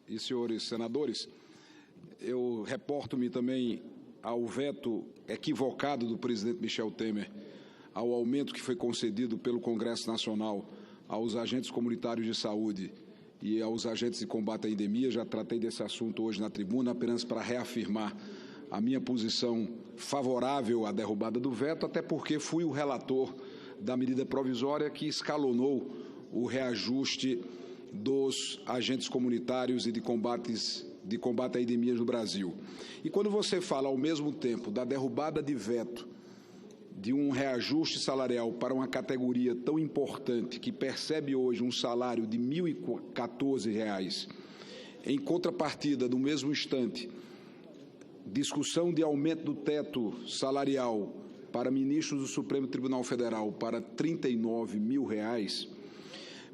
e senhores senadores, eu reporto-me também ao veto equivocado do presidente Michel Temer ao aumento que foi concedido pelo Congresso Nacional aos agentes comunitários de saúde e aos agentes de combate à endemia. Já tratei desse assunto hoje na tribuna, apenas para reafirmar a minha posição favorável à derrubada do veto, até porque fui o relator da medida provisória que escalonou o reajuste dos agentes comunitários e de combate a endemias no Brasil. E quando você fala ao mesmo tempo da derrubada de veto de um reajuste salarial para uma categoria tão importante que percebe hoje um salário de R$ 1.014, em contrapartida, no mesmo instante, discussão de aumento do teto salarial para ministros do Supremo Tribunal Federal para R$ 39 mil,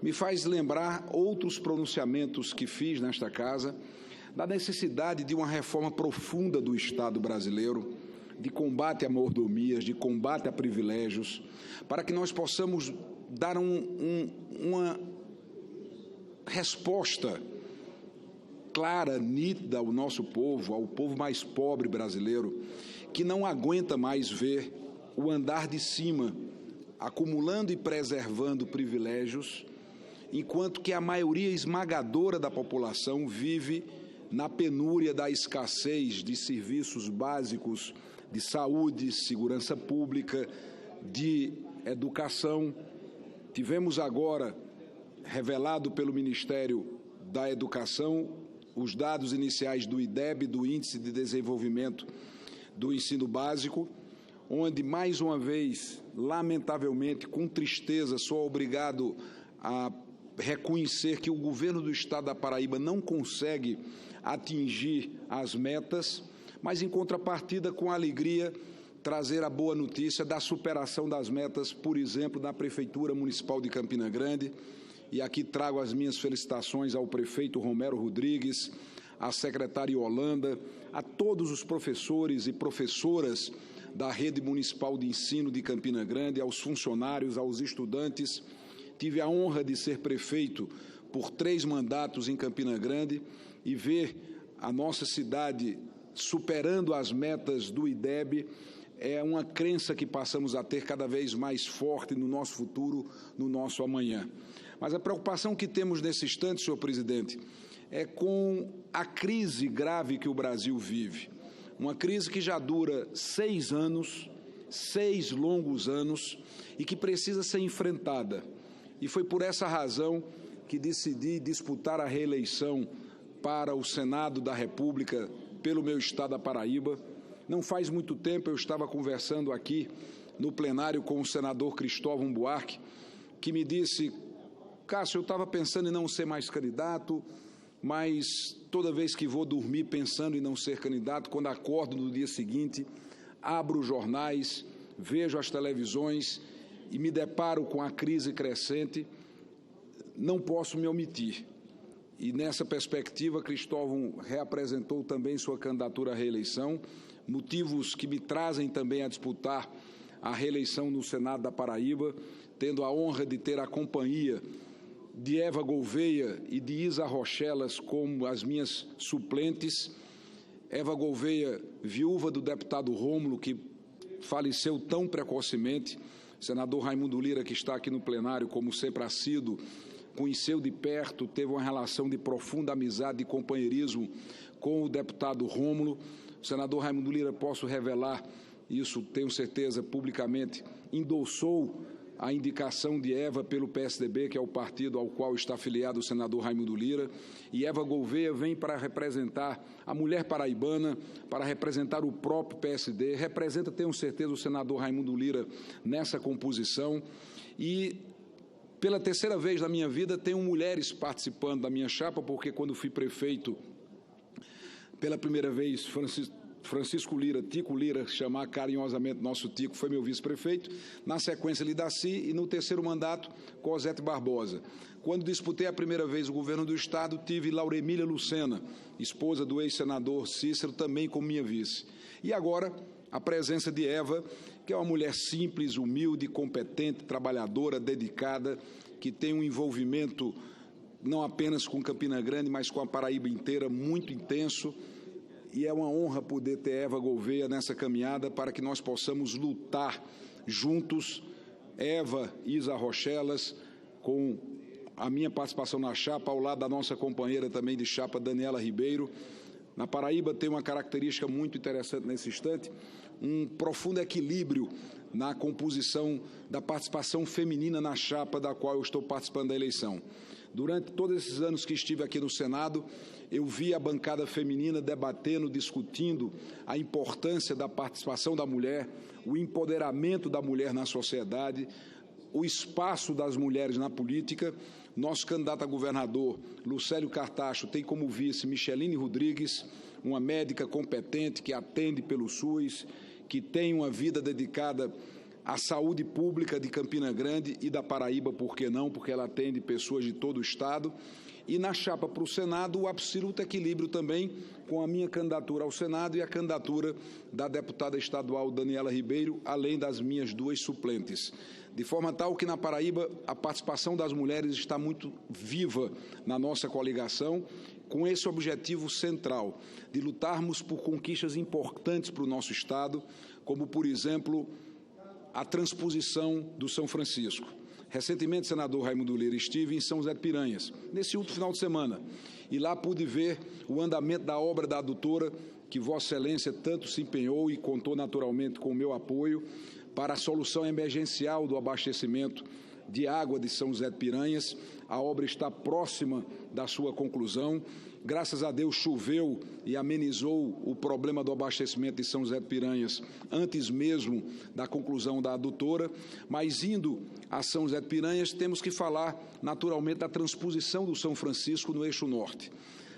me faz lembrar outros pronunciamentos que fiz nesta casa da necessidade de uma reforma profunda do Estado brasileiro, de combate a mordomias, de combate a privilégios, para que nós possamos dar uma resposta clara, nítida ao nosso povo, ao povo mais pobre brasileiro, que não aguenta mais ver o andar de cima acumulando e preservando privilégios, enquanto que a maioria esmagadora da população vive na penúria da escassez de serviços básicos de saúde, segurança pública, de educação. Tivemos agora, revelado pelo Ministério da Educação, os dados iniciais do IDEB, do Índice de Desenvolvimento do Ensino Básico, onde, mais uma vez, lamentavelmente, com tristeza, sou obrigado a reconhecer que o governo do Estado da Paraíba não consegue atingir as metas, mas, em contrapartida, com alegria, trazer a boa notícia da superação das metas, por exemplo, da Prefeitura Municipal de Campina Grande. E aqui trago as minhas felicitações ao prefeito Romero Rodrigues, à secretária Yolanda, a todos os professores e professoras da Rede Municipal de Ensino de Campina Grande, aos funcionários, aos estudantes. Tive a honra de ser prefeito por 3 mandatos em Campina Grande e ver a nossa cidade superando as metas do IDEB é uma crença que passamos a ter cada vez mais forte no nosso futuro, no nosso amanhã. Mas a preocupação que temos nesse instante, senhor presidente, é com a crise grave que o Brasil vive. Uma crise que já dura 6 anos, 6 longos anos, e que precisa ser enfrentada. E foi por essa razão que decidi disputar a reeleição para o Senado da República pelo meu estado da Paraíba. Não faz muito tempo eu estava conversando aqui no plenário com o senador Cristóvão Buarque, que me disse: Cássio, eu estava pensando em não ser mais candidato, mas toda vez que vou dormir pensando em não ser candidato, quando acordo no dia seguinte, abro os jornais, vejo as televisões e me deparo com a crise crescente, não posso me omitir. E nessa perspectiva, Cristóvão reapresentou também sua candidatura à reeleição, motivos que me trazem também a disputar a reeleição no Senado da Paraíba, tendo a honra de ter a companhia de Eva Gouveia e de Isa Rochelas como as minhas suplentes. Eva Gouveia, viúva do deputado Rômulo, que faleceu tão precocemente. O senador Raimundo Lira, que está aqui no plenário, como sempre assíduo, conheceu de perto, teve uma relação de profunda amizade e companheirismo com o deputado Rômulo. O senador Raimundo Lira, posso revelar isso, tenho certeza, publicamente, endossou a indicação de Eva pelo PSDB, que é o partido ao qual está afiliado o senador Raimundo Lira, e Eva Gouveia vem para representar a mulher paraibana, para representar o próprio PSD, representa, tenho certeza, o senador Raimundo Lira nessa composição, e pela 3ª vez na minha vida tenho mulheres participando da minha chapa, porque quando fui prefeito, pela primeira vez, Francisco Lira, Tico Lira, chamar carinhosamente nosso Tico, foi meu vice-prefeito, na sequência Lidaci, e no 3º mandato, Cosete Barbosa. Quando disputei a primeira vez o governo do Estado, tive Lauremília Lucena, esposa do ex-senador Cícero, também como minha vice. E agora, a presença de Eva, que é uma mulher simples, humilde, competente, trabalhadora, dedicada, que tem um envolvimento não apenas com Campina Grande, mas com a Paraíba inteira, muito intenso. E é uma honra poder ter Eva Gouveia nessa caminhada para que nós possamos lutar juntos, Eva e Isa Rochelas, com a minha participação na chapa, ao lado da nossa companheira também de chapa, Daniela Ribeiro. Na Paraíba tem uma característica muito interessante nesse instante, um profundo equilíbrio na composição da participação feminina na chapa da qual eu estou participando da eleição. Durante todos esses anos que estive aqui no Senado, eu vi a bancada feminina debatendo, discutindo a importância da participação da mulher, o empoderamento da mulher na sociedade, o espaço das mulheres na política. Nosso candidato a governador, Lucélio Cartacho, tem como vice Micheline Rodrigues, uma médica competente que atende pelo SUS, que tem uma vida dedicada à saúde pública de Campina Grande e da Paraíba, por que não? Porque ela atende pessoas de todo o Estado. E na chapa para o Senado, o absoluto equilíbrio também com a minha candidatura ao Senado e a candidatura da deputada estadual Daniela Ribeiro, além das minhas duas suplentes. De forma tal que na Paraíba a participação das mulheres está muito viva na nossa coligação, com esse objetivo central de lutarmos por conquistas importantes para o nosso Estado, como, por exemplo, a transposição do São Francisco. Recentemente, senador Raimundo Lira, estive em São José de Piranhas, nesse último final de semana, e lá pude ver o andamento da obra da adutora, que Vossa Excelência tanto se empenhou e contou naturalmente com o meu apoio para a solução emergencial do abastecimento de água de São José de Piranhas. A obra está próxima da sua conclusão. Graças a Deus choveu e amenizou o problema do abastecimento de São José de Piranhas antes mesmo da conclusão da adutora, mas indo a São José de Piranhas temos que falar naturalmente da transposição do São Francisco no eixo norte.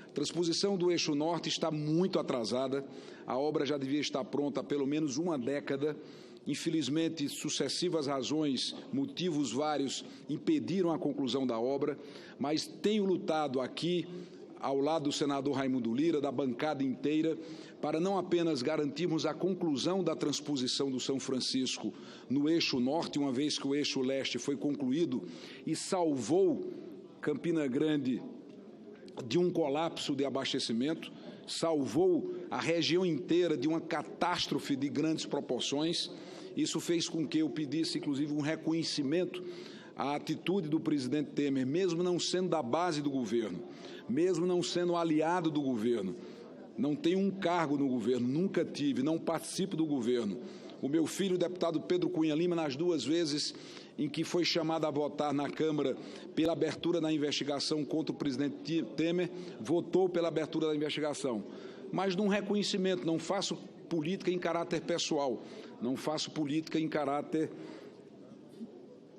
A transposição do eixo norte está muito atrasada, a obra já devia estar pronta há pelo menos uma década. Infelizmente, sucessivas razões, motivos vários, impediram a conclusão da obra, mas tenho lutado aqui, ao lado do senador Raimundo Lira, da bancada inteira, para não apenas garantirmos a conclusão da transposição do São Francisco no eixo norte, uma vez que o eixo leste foi concluído e salvou Campina Grande de um colapso de abastecimento, salvou a região inteira de uma catástrofe de grandes proporções. Isso fez com que eu pedisse, inclusive, um reconhecimento à atitude do presidente Temer, mesmo não sendo da base do governo, mesmo não sendo aliado do governo. Não tenho um cargo no governo, nunca tive, não participo do governo. O meu filho, o deputado Pedro Cunha Lima, nas duas vezes em que foi chamado a votar na Câmara pela abertura da investigação contra o presidente Temer, votou pela abertura da investigação. Mas num reconhecimento, não faço política em caráter pessoal, não faço política em caráter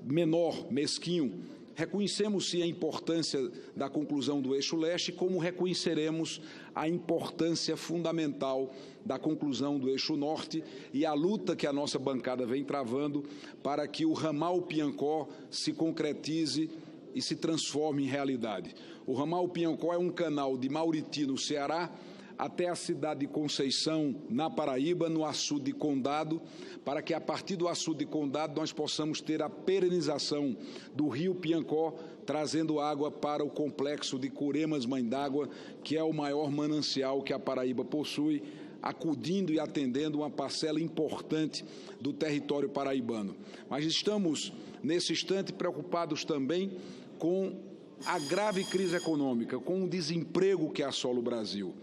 menor, mesquinho. Reconhecemos, sim, a importância da conclusão do eixo leste, como reconheceremos a importância fundamental da conclusão do eixo norte e a luta que a nossa bancada vem travando para que o ramal Piancó se concretize e se transforme em realidade. O ramal Piancó é um canal de Mauriti, no Ceará, até a cidade de Conceição, na Paraíba, no açude de Condado, para que a partir do açude de Condado nós possamos ter a perenização do rio Piancó, trazendo água para o complexo de Curemas Mãe d'Água, que é o maior manancial que a Paraíba possui, acudindo e atendendo uma parcela importante do território paraibano. Mas estamos, nesse instante, preocupados também com a grave crise econômica, com o desemprego que assola o Brasil.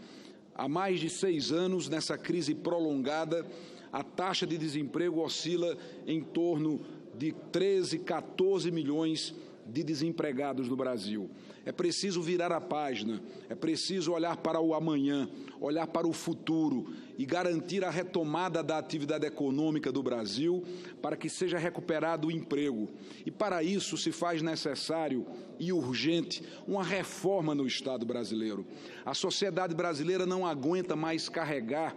Há mais de 6 anos, nessa crise prolongada, a taxa de desemprego oscila em torno de 13, 14 milhões de desempregados no Brasil. É preciso virar a página, é preciso olhar para o amanhã, olhar para o futuro e garantir a retomada da atividade econômica do Brasil para que seja recuperado o emprego. E para isso se faz necessário e urgente uma reforma no Estado brasileiro. A sociedade brasileira não aguenta mais carregar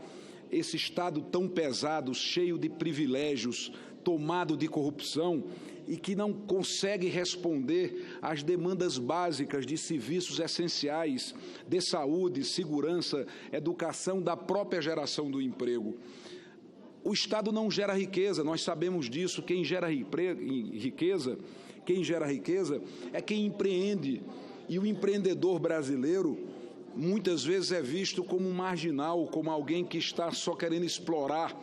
esse Estado tão pesado, cheio de privilégios, tomado de corrupção e que não consegue responder às demandas básicas de serviços essenciais, de saúde, segurança, educação, da própria geração do emprego. O Estado não gera riqueza, nós sabemos disso. Quem gera riqueza é quem empreende, E o empreendedor brasileiro muitas vezes é visto como um marginal, como alguém que está só querendo explorar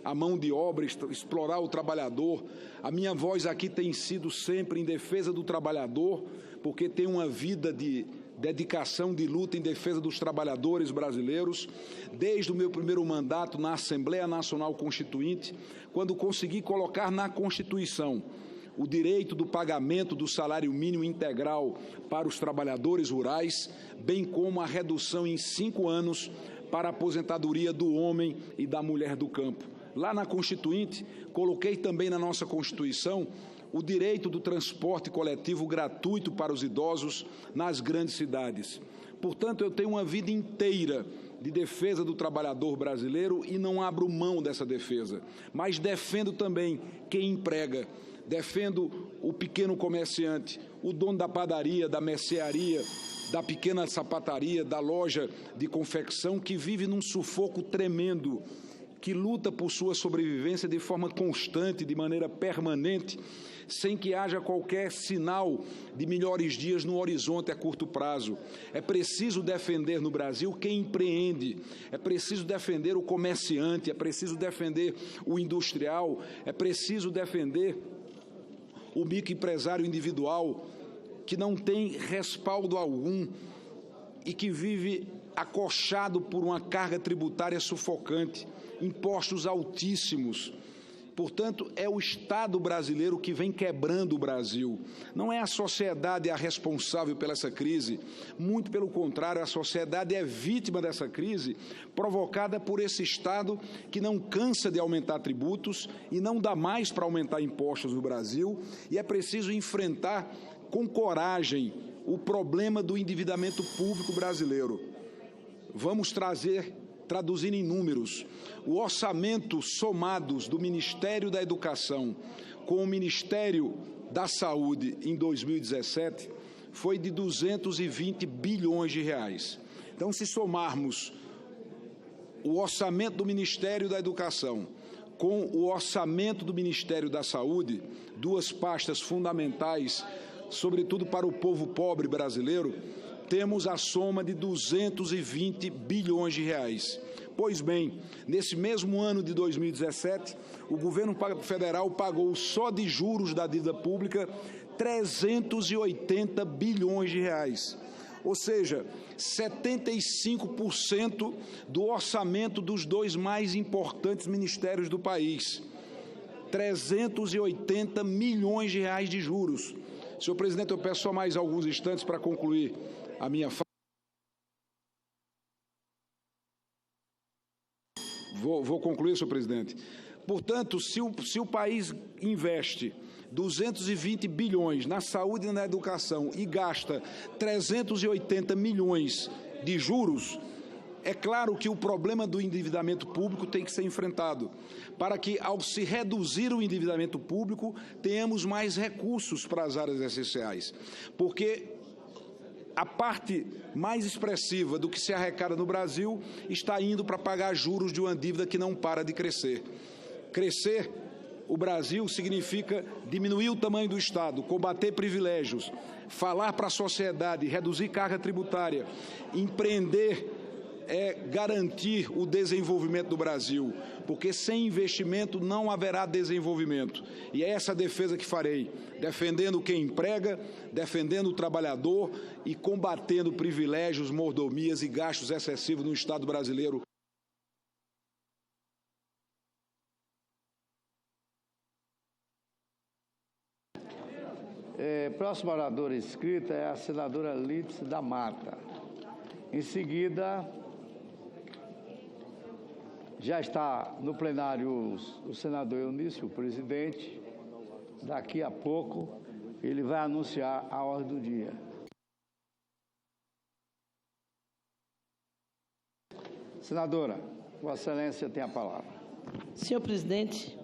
a mão de obra, explorar o trabalhador. A minha voz aqui tem sido sempre em defesa do trabalhador, porque tem uma vida de dedicação, de luta em defesa dos trabalhadores brasileiros. Desde o meu primeiro mandato na Assembleia Nacional Constituinte, quando consegui colocar na Constituição o direito do pagamento do salário mínimo integral para os trabalhadores rurais, bem como a redução em 5 anos para a aposentadoria do homem e da mulher do campo. Lá na Constituinte, coloquei também na nossa Constituição o direito do transporte coletivo gratuito para os idosos nas grandes cidades. Portanto, eu tenho uma vida inteira de defesa do trabalhador brasileiro e não abro mão dessa defesa, mas defendo também quem emprega. Defendo o pequeno comerciante, o dono da padaria, da mercearia, da pequena sapataria, da loja de confecção, que vive num sufoco tremendo, que luta por sua sobrevivência de forma constante, de maneira permanente, sem que haja qualquer sinal de melhores dias no horizonte a curto prazo. É preciso defender no Brasil quem empreende, é preciso defender o comerciante, é preciso defender o industrial, é preciso defender o microempresário individual, que não tem respaldo algum e que vive acochado por uma carga tributária sufocante, impostos altíssimos. Portanto, é o Estado brasileiro que vem quebrando o Brasil. Não é a sociedade a responsável pela essa crise. Muito pelo contrário, a sociedade é vítima dessa crise provocada por esse Estado que não cansa de aumentar tributos e não dá mais para aumentar impostos no Brasil. E é preciso enfrentar com coragem o problema do endividamento público brasileiro. Vamos traduzindo em números, o orçamento somados do Ministério da Educação com o Ministério da Saúde em 2017 foi de 220 bilhões de reais. Então, se somarmos o orçamento do Ministério da Educação com o orçamento do Ministério da Saúde, duas pastas fundamentais, sobretudo para o povo pobre brasileiro, temos a soma de 220 bilhões de reais. Pois bem, nesse mesmo ano de 2017, o governo federal pagou só de juros da dívida pública 380 bilhões de reais. Ou seja, 75% do orçamento dos dois mais importantes ministérios do país. 380 milhões de reais de juros. Senhor presidente, eu peço só mais alguns instantes para concluir a minha fala. Vou concluir, senhor presidente. Portanto, se o país investe 220 bilhões na saúde e na educação e gasta 380 milhões de juros, é claro que o problema do endividamento público tem que ser enfrentado, para que, ao se reduzir o endividamento público, tenhamos mais recursos para as áreas essenciais. Porque a parte mais expressiva do que se arrecada no Brasil está indo para pagar juros de uma dívida que não para de crescer. Crescer o Brasil significa diminuir o tamanho do Estado, combater privilégios, falar para a sociedade, reduzir carga tributária, empreender é garantir o desenvolvimento do Brasil, porque sem investimento não haverá desenvolvimento. E é essa defesa que farei, defendendo quem emprega, defendendo o trabalhador e combatendo privilégios, mordomias e gastos excessivos no Estado brasileiro. Próxima oradora inscrita é a senadora Lídice da Mata. Em seguida, já está no plenário o senador Eunício, o presidente. Daqui a pouco ele vai anunciar a ordem do dia. Senadora, Vossa Excelência tem a palavra. Senhor presidente,